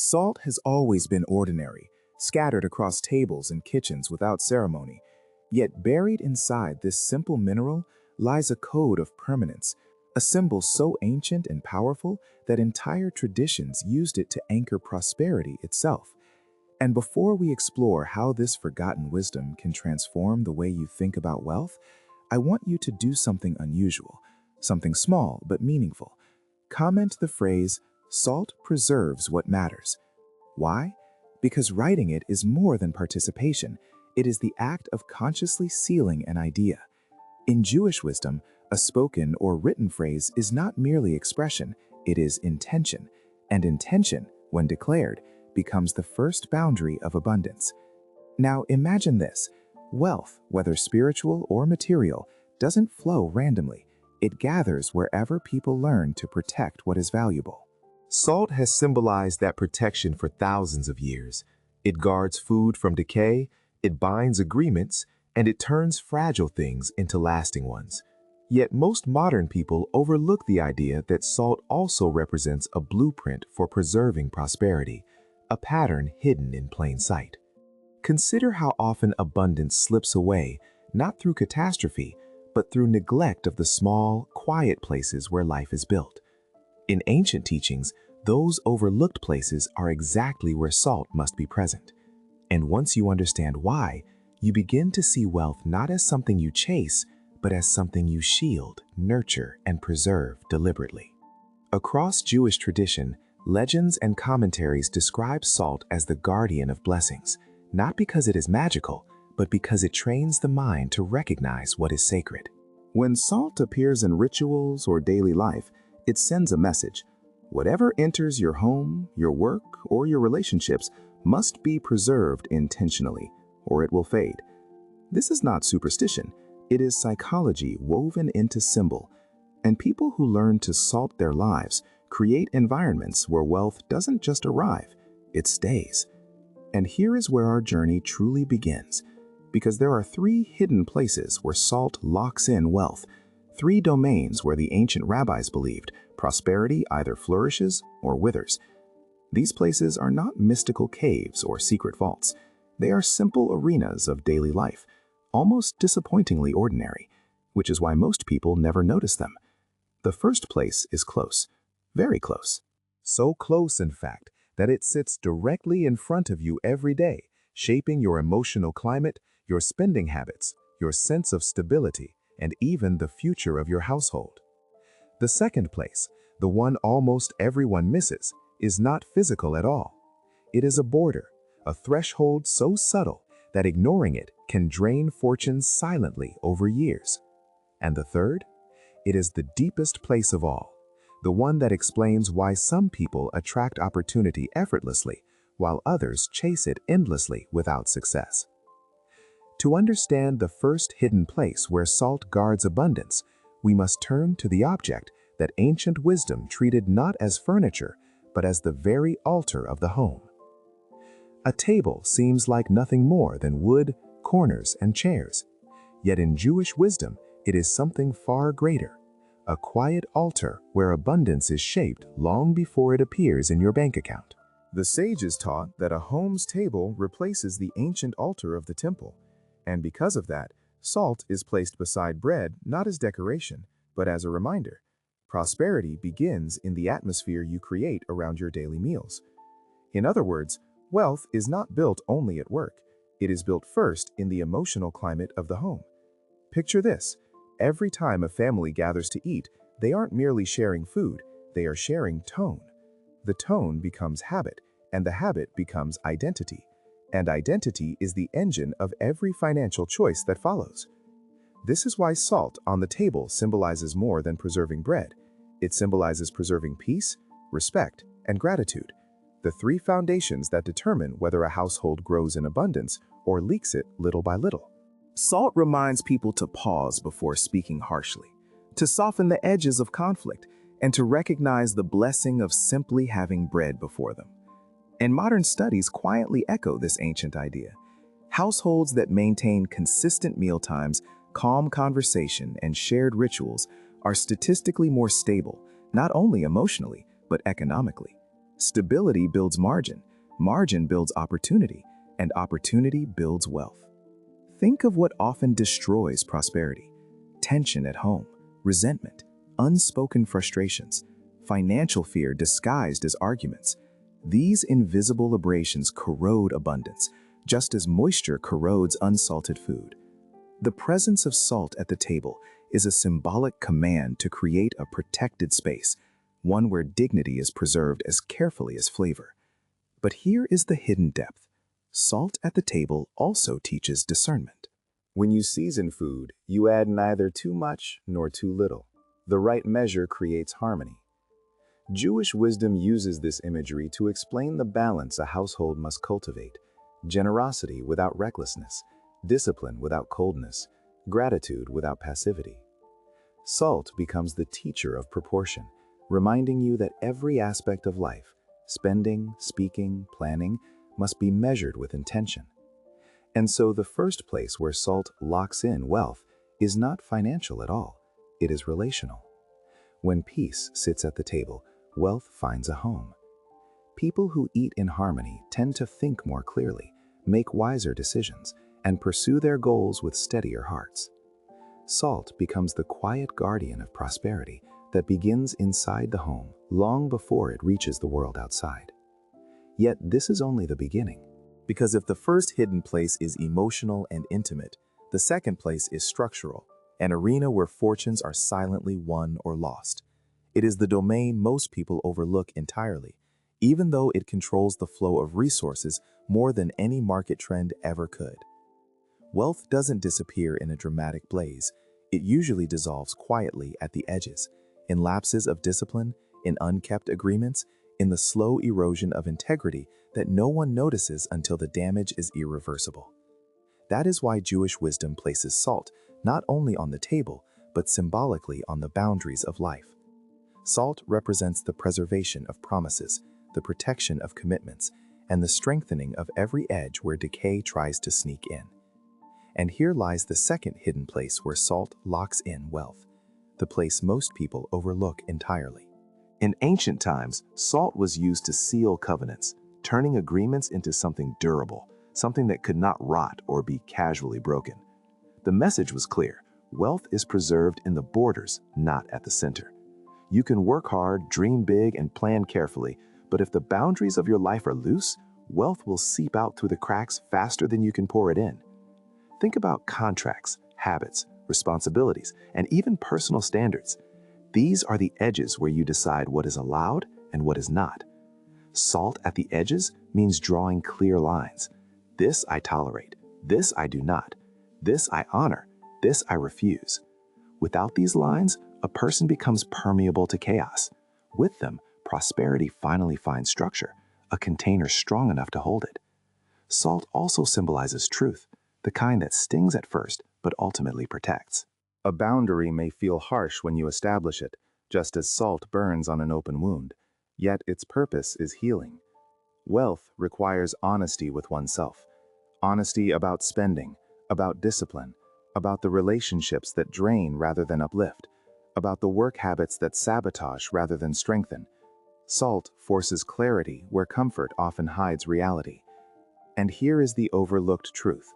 Salt has always been ordinary, scattered across tables and kitchens without ceremony. Yet buried inside this simple mineral lies a code of permanence, a symbol so ancient and powerful that entire traditions used it to anchor prosperity itself. And before we explore how this forgotten wisdom can transform the way you think about wealth, I want you to do something unusual, something small but meaningful. Comment the phrase, "Salt preserves what matters." Why? Because writing it is more than participation. It is the act of consciously sealing an idea. In Jewish wisdom, a spoken or written phrase is not merely expression, it is intention. And intention, when declared, becomes the first boundary of abundance. Now imagine this. Wealth, whether spiritual or material, doesn't flow randomly. It gathers wherever people learn to protect what is valuable. Salt has symbolized that protection for thousands of years. It guards food from decay, it binds agreements, and it turns fragile things into lasting ones. Yet most modern people overlook the idea that salt also represents a blueprint for preserving prosperity, a pattern hidden in plain sight. Consider how often abundance slips away, not through catastrophe, but through neglect of the small, quiet places where life is built. In ancient teachings, those overlooked places are exactly where salt must be present. And once you understand why, you begin to see wealth not as something you chase, but as something you shield, nurture, and preserve deliberately. Across Jewish tradition, legends and commentaries describe salt as the guardian of blessings, not because it is magical, but because it trains the mind to recognize what is sacred. When salt appears in rituals or daily life, it sends a message. Whatever enters your home, your work, or your relationships must be preserved intentionally, or it will fade. This is not superstition. It is psychology woven into symbol. And people who learn to salt their lives create environments where wealth doesn't just arrive, it stays. And here is where our journey truly begins. Because there are three hidden places where salt locks in wealth, three domains where the ancient rabbis believed prosperity either flourishes or withers. These places are not mystical caves or secret vaults. They are simple arenas of daily life, almost disappointingly ordinary, which is why most people never notice them. The first place is close, very close. So close, in fact, that it sits directly in front of you every day, shaping your emotional climate, your spending habits, your sense of stability, and even the future of your household. The second place, the one almost everyone misses, is not physical at all. It is a border, a threshold so subtle that ignoring it can drain fortunes silently over years. And the third? It is the deepest place of all, the one that explains why some people attract opportunity effortlessly, while others chase it endlessly without success. To understand the first hidden place where salt guards abundance, we must turn to the object that ancient wisdom treated not as furniture, but as the very altar of the home. A table seems like nothing more than wood, corners, and chairs. Yet in Jewish wisdom, it is something far greater, a quiet altar where abundance is shaped long before it appears in your bank account. The sages taught that a home's table replaces the ancient altar of the temple. And because of that, salt is placed beside bread not as decoration, but as a reminder. Prosperity begins in the atmosphere you create around your daily meals. In other words, wealth is not built only at work. It is built first in the emotional climate of the home. Picture this. Every time a family gathers to eat, they aren't merely sharing food, they are sharing tone. The tone becomes habit, and the habit becomes identity. And identity is the engine of every financial choice that follows. This is why salt on the table symbolizes more than preserving bread. It symbolizes preserving peace, respect, and gratitude, the three foundations that determine whether a household grows in abundance or leaks it little by little. Salt reminds people to pause before speaking harshly, to soften the edges of conflict, and to recognize the blessing of simply having bread before them. And modern studies quietly echo this ancient idea. Households that maintain consistent mealtimes, calm conversation, and shared rituals are statistically more stable, not only emotionally, but economically. Stability builds margin, margin builds opportunity, and opportunity builds wealth. Think of what often destroys prosperity: tension at home, resentment, unspoken frustrations, financial fear disguised as arguments. These invisible abrasions corrode abundance, just as moisture corrodes unsalted food. The presence of salt at the table is a symbolic command to create a protected space, one where dignity is preserved as carefully as flavor. But here is the hidden depth. Salt at the table also teaches discernment. When you season food, you add neither too much nor too little. The right measure creates harmony. Jewish wisdom uses this imagery to explain the balance a household must cultivate: generosity without recklessness, discipline without coldness, gratitude without passivity. Salt becomes the teacher of proportion, reminding you that every aspect of life, spending, speaking, planning, must be measured with intention. And so the first place where salt locks in wealth is not financial at all, it is relational. When peace sits at the table, wealth finds a home. People who eat in harmony tend to think more clearly, make wiser decisions, and pursue their goals with steadier hearts. Salt becomes the quiet guardian of prosperity that begins inside the home long before it reaches the world outside. Yet this is only the beginning, because if the first hidden place is emotional and intimate, the second place is structural, an arena where fortunes are silently won or lost. It is the domain most people overlook entirely, even though it controls the flow of resources more than any market trend ever could. Wealth doesn't disappear in a dramatic blaze. It usually dissolves quietly at the edges, in lapses of discipline, in unkept agreements, in the slow erosion of integrity that no one notices until the damage is irreversible. That is why Jewish wisdom places salt not only on the table, but symbolically on the boundaries of life. Salt represents the preservation of promises, the protection of commitments, and the strengthening of every edge where decay tries to sneak in. And here lies the second hidden place where salt locks in wealth, the place most people overlook entirely. In ancient times, salt was used to seal covenants, turning agreements into something durable, something that could not rot or be casually broken. The message was clear: wealth is preserved in the borders, not at the center. You can work hard, dream big, and plan carefully, but if the boundaries of your life are loose, wealth will seep out through the cracks faster than you can pour it in. Think about contracts, habits, responsibilities, and even personal standards. These are the edges where you decide what is allowed and what is not. Salt at the edges means drawing clear lines. This I tolerate. This I do not. This I honor. This I refuse. Without these lines, a person becomes permeable to chaos. With them, prosperity finally finds structure, a container strong enough to hold it. Salt also symbolizes truth, the kind that stings at first but ultimately protects. A boundary may feel harsh when you establish it, just as salt burns on an open wound, yet its purpose is healing. Wealth requires honesty with oneself, honesty about spending, about discipline, about the relationships that drain rather than uplift, about the work habits that sabotage rather than strengthen. Salt forces clarity where comfort often hides reality. And here is the overlooked truth.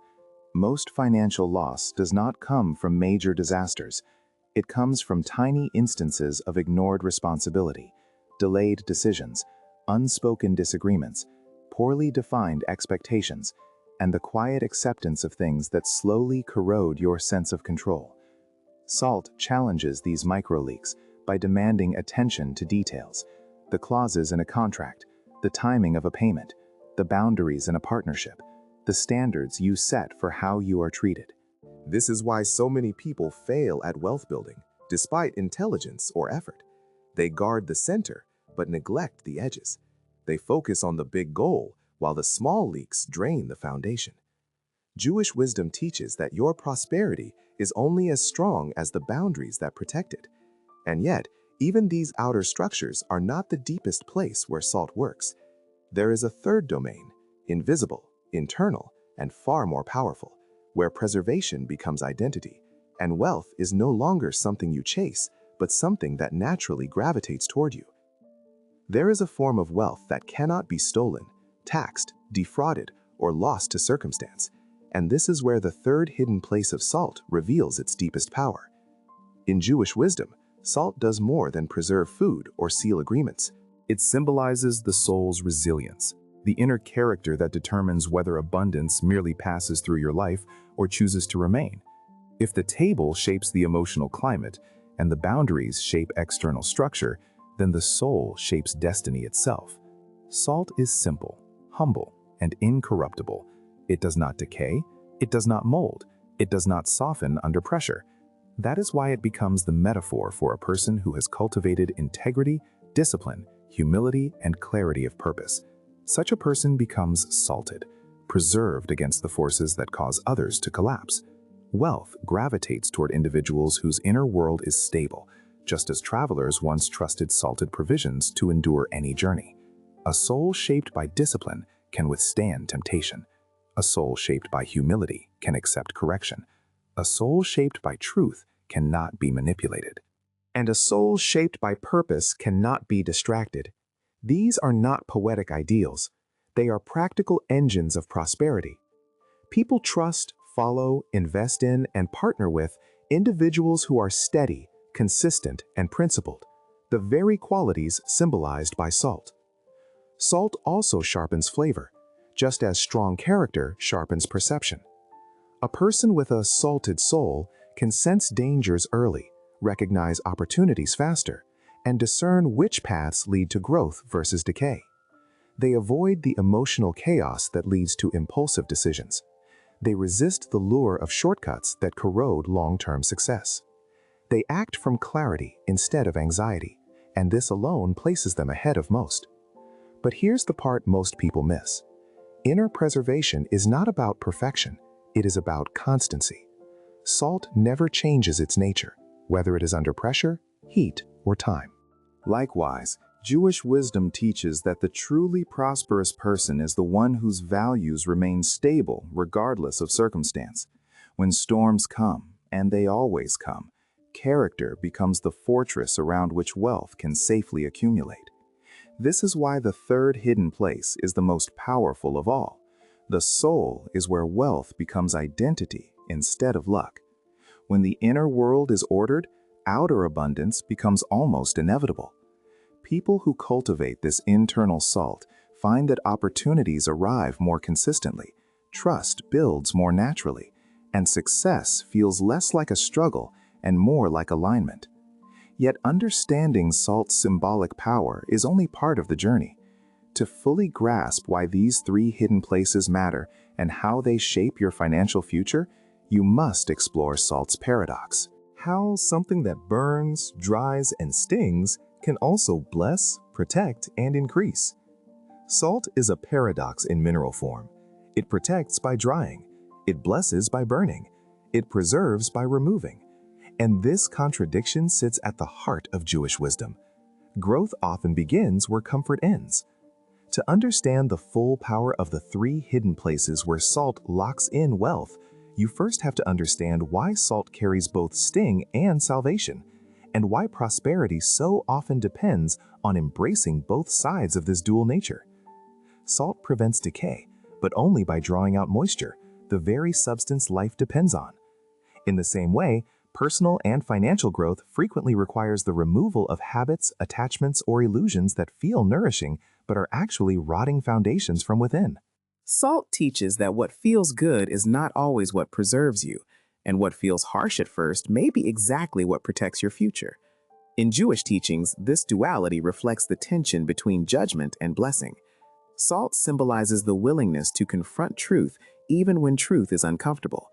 Most financial loss does not come from major disasters. It comes from tiny instances of ignored responsibility, delayed decisions, unspoken disagreements, poorly defined expectations, and the quiet acceptance of things that slowly corrode your sense of control. Salt challenges these micro-leaks by demanding attention to details: the clauses in a contract, the timing of a payment, the boundaries in a partnership, the standards you set for how you are treated. This is why so many people fail at wealth building, despite intelligence or effort. They guard the center, but neglect the edges. They focus on the big goal, while the small leaks drain the foundation. Jewish wisdom teaches that your prosperity is only as strong as the boundaries that protect it. And yet, even these outer structures are not the deepest place where salt works. There is a third domain, invisible, internal, and far more powerful, where preservation becomes identity, and wealth is no longer something you chase, but something that naturally gravitates toward you. There is a form of wealth that cannot be stolen, taxed, defrauded, or lost to circumstance, and this is where the third hidden place of salt reveals its deepest power. In Jewish wisdom, salt does more than preserve food or seal agreements. It symbolizes the soul's resilience, the inner character that determines whether abundance merely passes through your life or chooses to remain. If the table shapes the emotional climate and the boundaries shape external structure, then the soul shapes destiny itself. Salt is simple, humble, and incorruptible. It does not decay, it does not mold, it does not soften under pressure. That is why it becomes the metaphor for a person who has cultivated integrity, discipline, humility, and clarity of purpose. Such a person becomes salted, preserved against the forces that cause others to collapse. Wealth gravitates toward individuals whose inner world is stable, just as travelers once trusted salted provisions to endure any journey. A soul shaped by discipline can withstand temptation. A soul shaped by humility can accept correction. A soul shaped by truth cannot be manipulated. And a soul shaped by purpose cannot be distracted. These are not poetic ideals. They are practical engines of prosperity. People trust, follow, invest in, and partner with individuals who are steady, consistent, and principled, the very qualities symbolized by salt. Salt also sharpens flavor, just as strong character sharpens perception. A person with a salted soul can sense dangers early, recognize opportunities faster, and discern which paths lead to growth versus decay. They avoid the emotional chaos that leads to impulsive decisions. They resist the lure of shortcuts that corrode long-term success. They act from clarity instead of anxiety, and this alone places them ahead of most. But here's the part most people miss. Inner preservation is not about perfection, it is about constancy. Salt never changes its nature, whether it is under pressure, heat, or time. Likewise, Jewish wisdom teaches that the truly prosperous person is the one whose values remain stable regardless of circumstance. When storms come, and they always come, character becomes the fortress around which wealth can safely accumulate. This is why the third hidden place is the most powerful of all. The soul is where wealth becomes identity instead of luck. When the inner world is ordered, outer abundance becomes almost inevitable. People who cultivate this internal salt find that opportunities arrive more consistently, trust builds more naturally, and success feels less like a struggle and more like alignment. Yet understanding salt's symbolic power is only part of the journey. To fully grasp why these three hidden places matter and how they shape your financial future, you must explore salt's paradox. How something that burns, dries, and stings can also bless, protect, and increase. Salt is a paradox in mineral form. It protects by drying. It blesses by burning. It preserves by removing. And this contradiction sits at the heart of Jewish wisdom. Growth often begins where comfort ends. To understand the full power of the three hidden places where salt locks in wealth, you first have to understand why salt carries both sting and salvation, and why prosperity so often depends on embracing both sides of this dual nature. Salt prevents decay, but only by drawing out moisture, the very substance life depends on. In the same way, personal and financial growth frequently requires the removal of habits, attachments, or illusions that feel nourishing but are actually rotting foundations from within. Salt teaches that what feels good is not always what preserves you, and what feels harsh at first may be exactly what protects your future. In Jewish teachings, this duality reflects the tension between judgment and blessing. Salt symbolizes the willingness to confront truth even when truth is uncomfortable.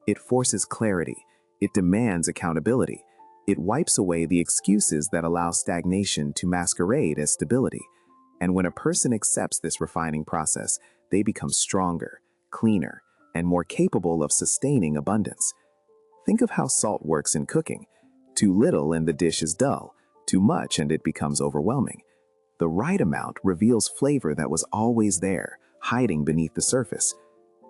It forces clarity. It demands accountability. It wipes away the excuses that allow stagnation to masquerade as stability. And when a person accepts this refining process, they become stronger, cleaner, and more capable of sustaining abundance. Think of how salt works in cooking. Too little and the dish is dull. Too much and it becomes overwhelming. The right amount reveals flavor that was always there, hiding beneath the surface.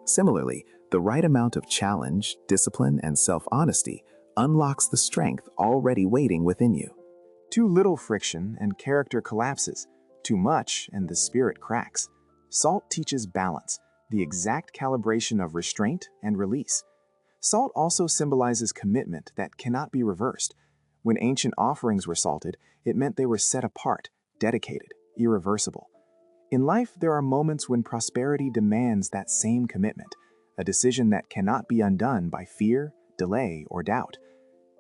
Similarly, the right amount of challenge, discipline, and self-honesty unlocks the strength already waiting within you. Too little friction and character collapses. Too much, and the spirit cracks. Salt teaches balance, the exact calibration of restraint and release. Salt also symbolizes commitment that cannot be reversed. When ancient offerings were salted, it meant they were set apart, dedicated, irreversible. In life, there are moments when prosperity demands that same commitment, a decision that cannot be undone by fear, delay, or doubt.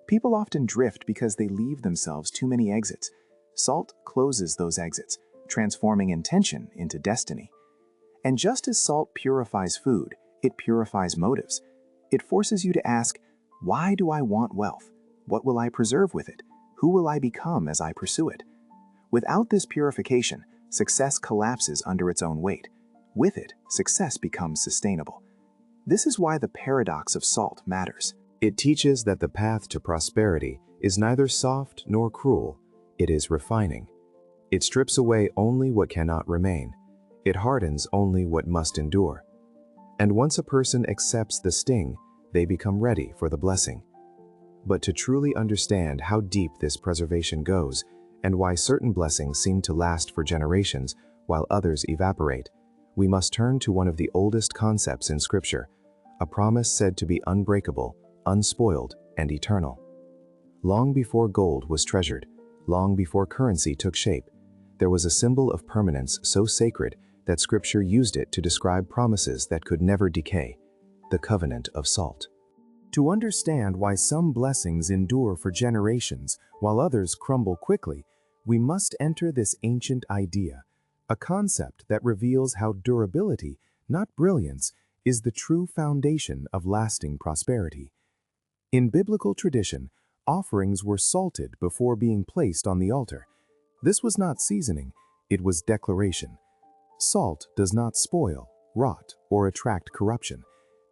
People often drift because they leave themselves too many exits. Salt closes those exits, transforming intention into destiny. And just as salt purifies food, it purifies motives. It forces you to ask, why do I want wealth? What will I preserve with it? Who will I become as I pursue it? Without this purification, success collapses under its own weight. With it, success becomes sustainable. This is why the paradox of salt matters. It teaches that the path to prosperity is neither soft nor cruel. It is refining. It strips away only what cannot remain. It hardens only what must endure. And once a person accepts the sting, they become ready for the blessing. But to truly understand how deep this preservation goes, and why certain blessings seem to last for generations while others evaporate, we must turn to one of the oldest concepts in Scripture, a promise said to be unbreakable, unspoiled, and eternal. Long before gold was treasured, long before currency took shape, there was a symbol of permanence so sacred that Scripture used it to describe promises that could never decay, the covenant of salt. To understand why some blessings endure for generations while others crumble quickly, we must enter this ancient idea, a concept that reveals how durability, not brilliance, is the true foundation of lasting prosperity. In biblical tradition, offerings were salted before being placed on the altar. This was not seasoning, it was declaration. Salt does not spoil, rot, or attract corruption,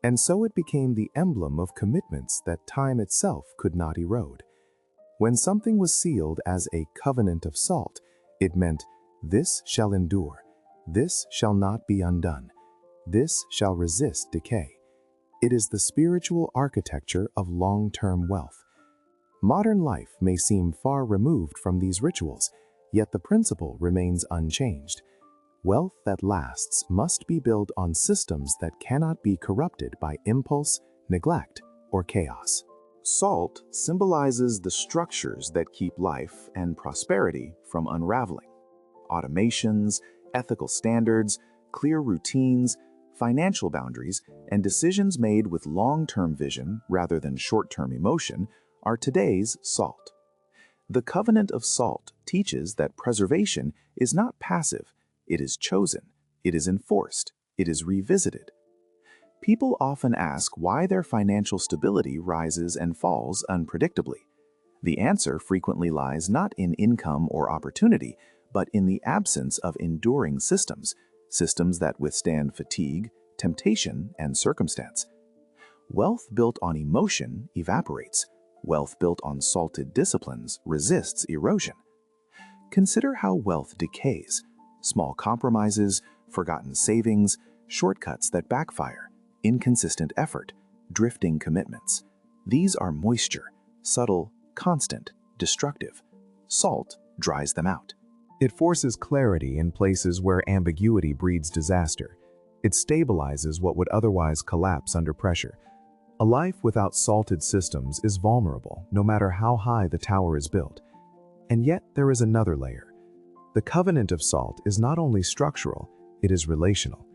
and so it became the emblem of commitments that time itself could not erode. When something was sealed as a covenant of salt, it meant, this shall endure, this shall not be undone, this shall resist decay. It is the spiritual architecture of long-term wealth. Modern life may seem far removed from these rituals, yet the principle remains unchanged. Wealth that lasts must be built on systems that cannot be corrupted by impulse, neglect, or chaos. Salt symbolizes the structures that keep life and prosperity from unraveling. Automations, ethical standards, clear routines, financial boundaries, and decisions made with long-term vision rather than short-term emotion are today's salt. The covenant of salt teaches that preservation is not passive, it is chosen, it is enforced, it is revisited. People often ask why their financial stability rises and falls unpredictably. The answer frequently lies not in income or opportunity, but in the absence of enduring systems, systems that withstand fatigue, temptation, and circumstance. Wealth built on emotion evaporates. Wealth built on salted disciplines resists erosion. Consider how wealth decays. Small compromises, forgotten savings, shortcuts that backfire, inconsistent effort, drifting commitments. These are moisture, subtle, constant, destructive. Salt dries them out. It forces clarity in places where ambiguity breeds disaster. It stabilizes what would otherwise collapse under pressure. A life without salted systems is vulnerable, no matter how high the tower is built. And yet there is another layer. The covenant of salt is not only structural, it is relational.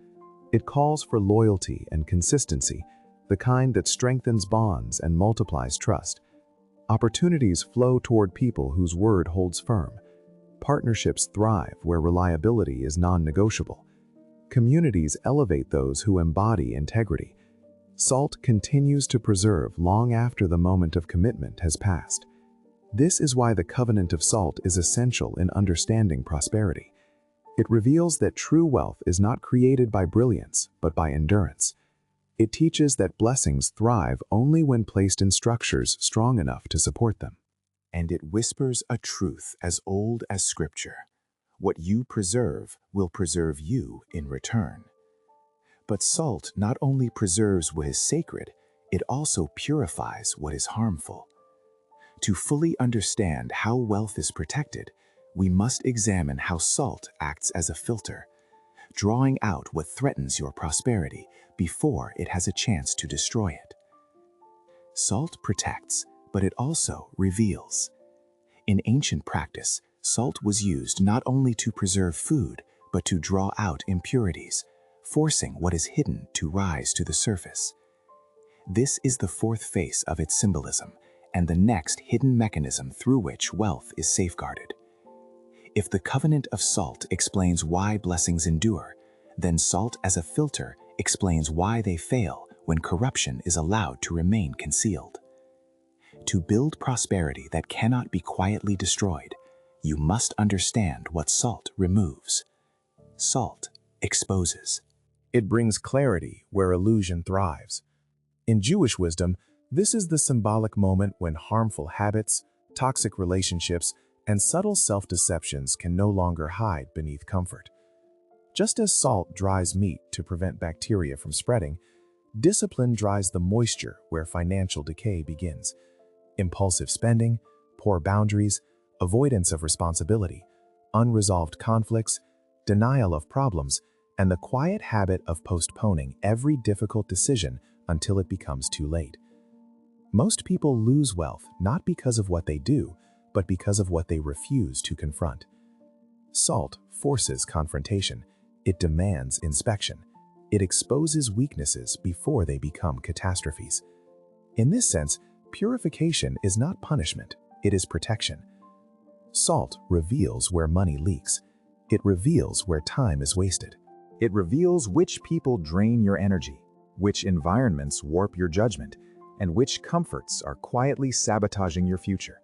It calls for loyalty and consistency, the kind that strengthens bonds and multiplies trust. Opportunities flow toward people whose word holds firm. Partnerships thrive where reliability is non-negotiable. Communities elevate those who embody integrity. Salt continues to preserve long after the moment of commitment has passed. This is why the covenant of salt is essential in understanding prosperity. It reveals that true wealth is not created by brilliance, but by endurance. It teaches that blessings thrive only when placed in structures strong enough to support them. And it whispers a truth as old as Scripture. What you preserve will preserve you in return. But salt not only preserves what is sacred, it also purifies what is harmful. To fully understand how wealth is protected, we must examine how salt acts as a filter, drawing out what threatens your prosperity before it has a chance to destroy it. Salt protects, but it also reveals. In ancient practice, salt was used not only to preserve food, but to draw out impurities, forcing what is hidden to rise to the surface. This is the fourth face of its symbolism, and the next hidden mechanism through which wealth is safeguarded. If the covenant of salt explains why blessings endure, then salt as a filter explains why they fail when corruption is allowed to remain concealed. To build prosperity that cannot be quietly destroyed, you must understand what salt removes. Salt exposes. It brings clarity where illusion thrives. In Jewish wisdom, this is the symbolic moment when harmful habits, toxic relationships, and subtle self-deceptions can no longer hide beneath comfort. Just as salt dries meat to prevent bacteria from spreading, discipline dries the moisture where financial decay begins. Impulsive spending, poor boundaries, avoidance of responsibility, unresolved conflicts, denial of problems, and the quiet habit of postponing every difficult decision until it becomes too late. Most people lose wealth not because of what they do, but because of what they refuse to confront. Salt forces confrontation. It demands inspection. It exposes weaknesses before they become catastrophes. In this sense, purification is not punishment, it is protection. Salt reveals where money leaks. It reveals where time is wasted. It reveals which people drain your energy, which environments warp your judgment, and which comforts are quietly sabotaging your future.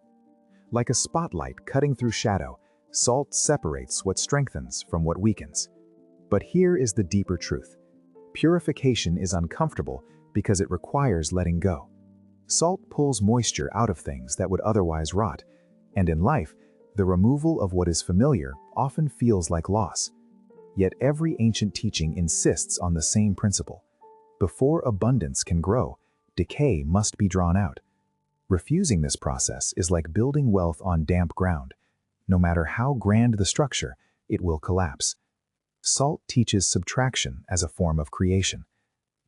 Like a spotlight cutting through shadow, salt separates what strengthens from what weakens. But here is the deeper truth. Purification is uncomfortable because it requires letting go. Salt pulls moisture out of things that would otherwise rot, and in life, the removal of what is familiar often feels like loss. Yet every ancient teaching insists on the same principle. Before abundance can grow, decay must be drawn out. Refusing this process is like building wealth on damp ground. No matter how grand the structure, it will collapse. Salt teaches subtraction as a form of creation.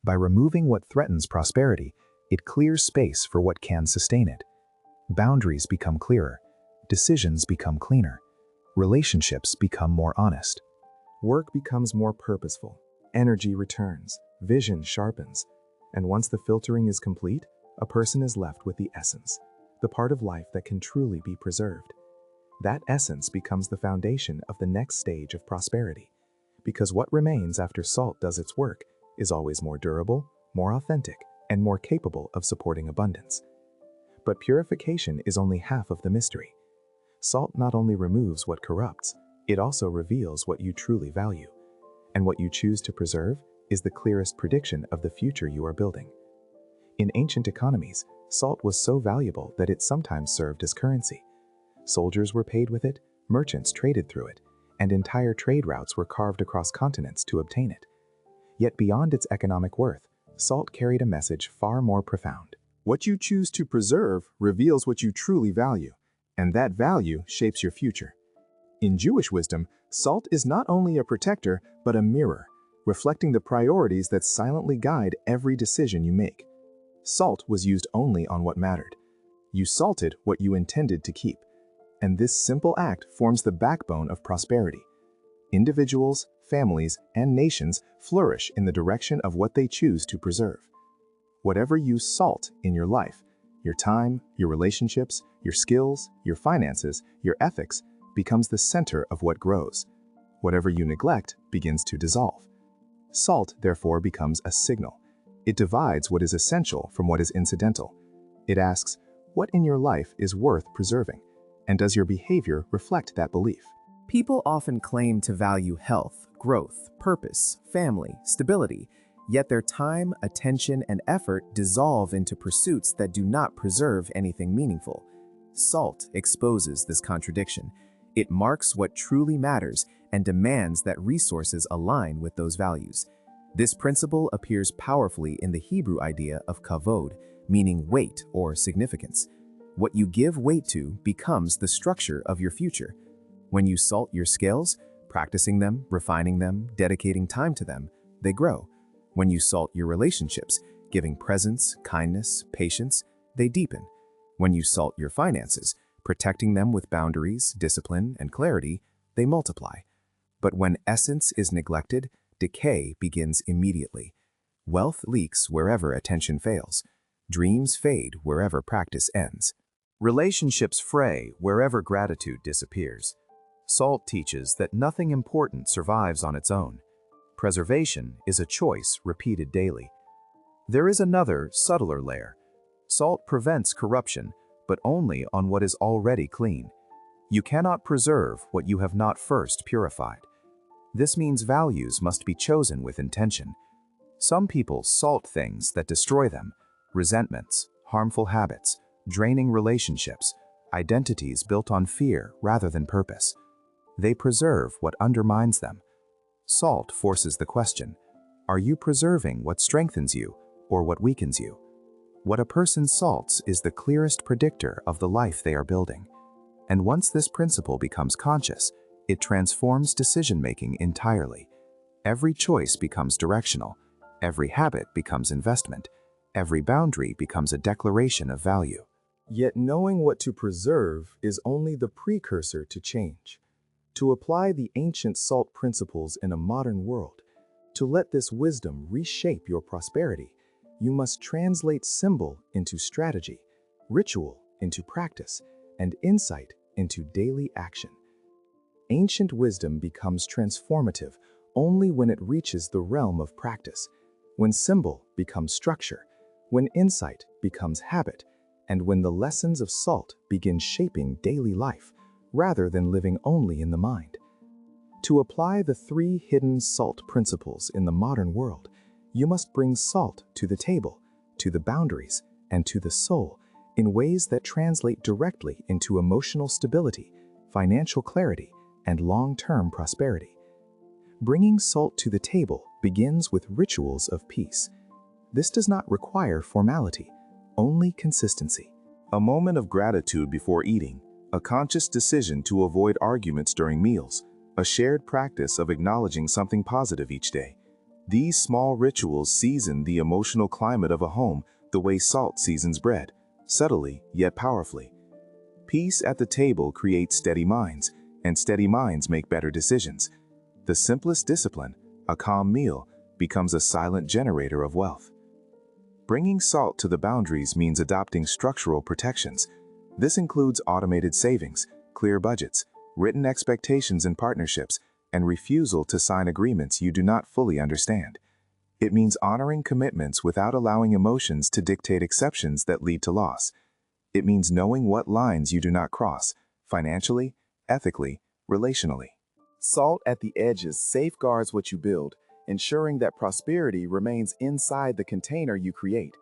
By removing what threatens prosperity, it clears space for what can sustain it. Boundaries become clearer. Decisions become cleaner. Relationships become more honest. Work becomes more purposeful. Energy returns. Vision sharpens. And once the filtering is complete, a person is left with the essence, the part of life that can truly be preserved. That essence becomes the foundation of the next stage of prosperity. Because what remains after salt does its work is always more durable, more authentic, and more capable of supporting abundance. But purification is only half of the mystery. Salt not only removes what corrupts, it also reveals what you truly value. And what you choose to preserve is the clearest prediction of the future you are building. In ancient economies, salt was so valuable that it sometimes served as currency. Soldiers were paid with it, merchants traded through it, and entire trade routes were carved across continents to obtain it. Yet beyond its economic worth, salt carried a message far more profound. What you choose to preserve reveals what you truly value, and that value shapes your future. In Jewish wisdom, salt is not only a protector, but a mirror, reflecting the priorities that silently guide every decision you make. Salt was used only on what mattered. You salted what you intended to keep. And this simple act forms the backbone of prosperity. Individuals, families, and nations flourish in the direction of what they choose to preserve. Whatever you salt in your life, your time, your relationships, your skills, your finances, your ethics, becomes the center of what grows. Whatever you neglect begins to dissolve. Salt, therefore, becomes a signal. It divides what is essential from what is incidental. It asks, what in your life is worth preserving? And does your behavior reflect that belief? People often claim to value health, growth, purpose, family, stability, yet their time, attention, and effort dissolve into pursuits that do not preserve anything meaningful. Salt exposes this contradiction. It marks what truly matters and demands that resources align with those values. This principle appears powerfully in the Hebrew idea of kavod, meaning weight or significance. What you give weight to becomes the structure of your future. When you salt your skills, practicing them, refining them, dedicating time to them, they grow. When you salt your relationships, giving presence, kindness, patience, they deepen. When you salt your finances, protecting them with boundaries, discipline, and clarity, they multiply. But when essence is neglected, decay begins immediately. Wealth leaks wherever attention fails. Dreams fade wherever practice ends. Relationships fray wherever gratitude disappears. Salt teaches that nothing important survives on its own. Preservation is a choice repeated daily. There is another, subtler layer. Salt prevents corruption, but only on what is already clean. You cannot preserve what you have not first purified. This means values must be chosen with intention. Some people salt things that destroy them: resentments, harmful habits, draining relationships, identities built on fear rather than purpose. They preserve what undermines them. Salt forces the question: are you preserving what strengthens you or what weakens you? What a person salts is the clearest predictor of the life they are building. And once this principle becomes conscious, it transforms decision-making entirely. Every choice becomes directional. Every habit becomes investment. Every boundary becomes a declaration of value. Yet knowing what to preserve is only the precursor to change. To apply the ancient salt principles in a modern world, to let this wisdom reshape your prosperity, you must translate symbol into strategy, ritual into practice, and insight into daily action. Ancient wisdom becomes transformative only when it reaches the realm of practice, when symbol becomes structure, when insight becomes habit, and when the lessons of salt begin shaping daily life, rather than living only in the mind. To apply the 3 hidden salt principles in the modern world, you must bring salt to the table, to the boundaries, and to the soul in ways that translate directly into emotional stability, financial clarity, and long-term prosperity. Bringing salt to the table begins with rituals of peace. This does not require formality, only consistency. A moment of gratitude before eating, a conscious decision to avoid arguments during meals, a shared practice of acknowledging something positive each day. These small rituals season the emotional climate of a home the way salt seasons bread, subtly yet powerfully. Peace at the table creates steady minds, and steady minds make better decisions. The simplest discipline, a calm meal, becomes a silent generator of wealth. Bringing salt to the boundaries means adopting structural protections. This includes automated savings, clear budgets, written expectations in partnerships, and refusal to sign agreements you do not fully understand. It means honoring commitments without allowing emotions to dictate exceptions that lead to loss. It means knowing what lines you do not cross, financially, ethically, relationally. Salt at the edges safeguards what you build, ensuring that prosperity remains inside the container you create.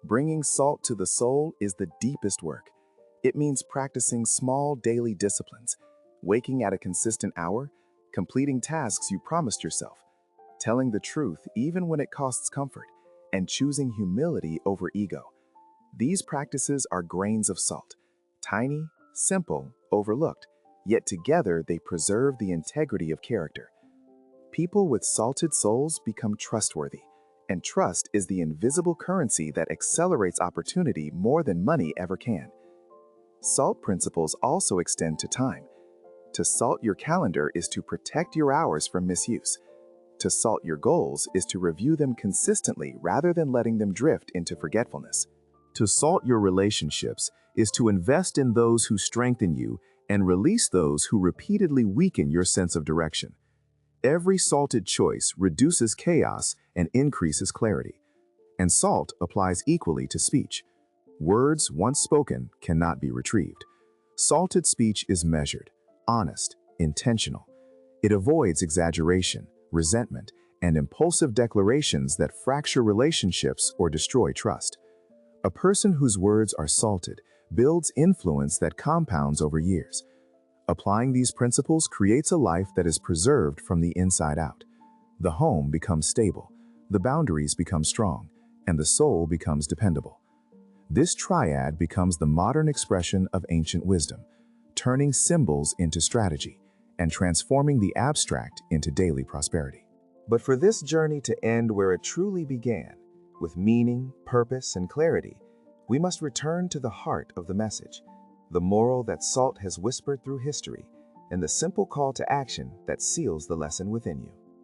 Bringing salt to the soul is the deepest work. It means practicing small daily disciplines, waking at a consistent hour, completing tasks you promised yourself, telling the truth even when it costs comfort, and choosing humility over ego. These practices are grains of salt, tiny, simple, overlooked, yet together they preserve the integrity of character. People with salted souls become trustworthy, and trust is the invisible currency that accelerates opportunity more than money ever can. Salt principles also extend to time. To salt your calendar is to protect your hours from misuse. To salt your goals is to review them consistently rather than letting them drift into forgetfulness. To salt your relationships is to invest in those who strengthen you and release those who repeatedly weaken your sense of direction. Every salted choice reduces chaos and increases clarity. And salt applies equally to speech. Words once spoken cannot be retrieved. Salted speech is measured, honest, intentional. It avoids exaggeration, resentment, and impulsive declarations that fracture relationships or destroy trust. A person whose words are salted builds influence that compounds over years. Applying these principles creates a life that is preserved from the inside out. The home becomes stable, the boundaries become strong, and the soul becomes dependable. This triad becomes the modern expression of ancient wisdom, turning symbols into strategy and transforming the abstract into daily prosperity. But for this journey to end where it truly began, with meaning, purpose, and clarity, we must return to the heart of the message, the moral that SALT has whispered through history, and the simple call to action that seals the lesson within you.